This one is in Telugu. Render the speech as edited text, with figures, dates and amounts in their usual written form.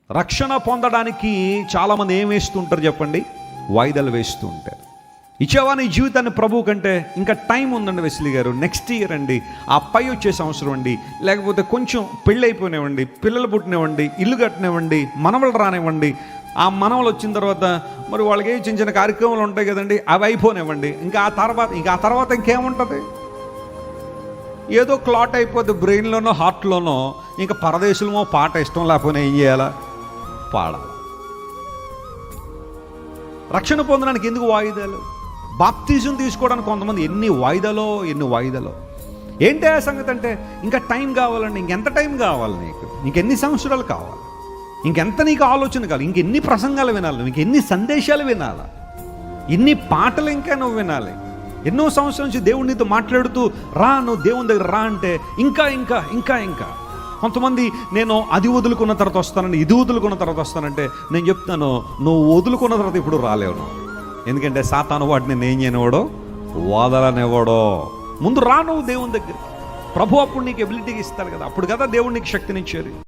రక్షణ పొందడానికి చాలామంది ఏం వేస్తుంటారు చెప్పండి? వాయిదాలు వేస్తూ ఉంటారు. ఇచ్చేవా నీ జీవితాన్ని ప్రభువు కంటే ఇంకా టైం ఉందండి వెస్లీ గారు, నెక్స్ట్ ఇయర్ అండి, ఆ పై వచ్చే సంవత్సరం అండి, లేకపోతే కొంచెం పెళ్ళి అయిపోయినావండి, పిల్లలు పుట్టినవ్వండి, ఇల్లు కట్టినవ్వండి, మనవలు రానివ్వండి, ఆ మనవలు వచ్చిన తర్వాత మరి వాళ్ళకి ఏ చిన్న చిన్న కార్యక్రమాలు ఉంటాయి కదండి, అవి అయిపోనివ్వండి. ఇంకా ఆ తర్వాత ఇంకేముంటుంది? ఏదో క్లాట్ అయిపోద్ది బ్రెయిన్లోనో హార్ట్లోనో. ఇంకా పరదేశంలో పాట ఇష్టం లేకపోయినా ఏం చేయాలా? పాడాలి. రక్షణ పొందడానికి ఎందుకు వాయిదాలు? బాప్తిజం తీసుకోవడానికి కొంతమంది ఎన్ని వాయిదాలో. ఏంటి ఆ సంగతి అంటే, ఇంకా టైం కావాలండి. ఇంకెంత టైం కావాలి నీకు? ఇంకెన్ని సంవత్సరాలు కావాలి? ఇంకెంత నీకు ఆలోచన కావాలి? ఇంకెన్ని ప్రసంగాలు వినాలి? నువ్వు ఇంకెన్ని సందేశాలు వినాలా? ఇన్ని పాటలు ఇంకా నువ్వు వినాలి? ఎన్నో సంవత్సరాల నుంచి దేవుడు నీతో మాట్లాడుతూ రా, నువ్వు దేవుని దగ్గర రా అంటే ఇంకా కొంతమంది నేను అది వదులుకున్న తర్వాత వస్తానండి, ఇది వదులుకున్న తర్వాత వస్తానంటే నేను చెప్తాను, నువ్వు వదులుకున్న తర్వాత ఇప్పుడు రాలేవు నువ్వు. ఎందుకంటే సాతాను వాటిని నేను ఏం చేయనివాడో, వదలనివ్వడో. ముందు రా నువ్వు దేవుని దగ్గర. ప్రభు అప్పుడు నీకు ఎబిలిటీకి ఇస్తాడు కదా, అప్పుడు కదా దేవుడు నీకు శక్తినిచ్చేది.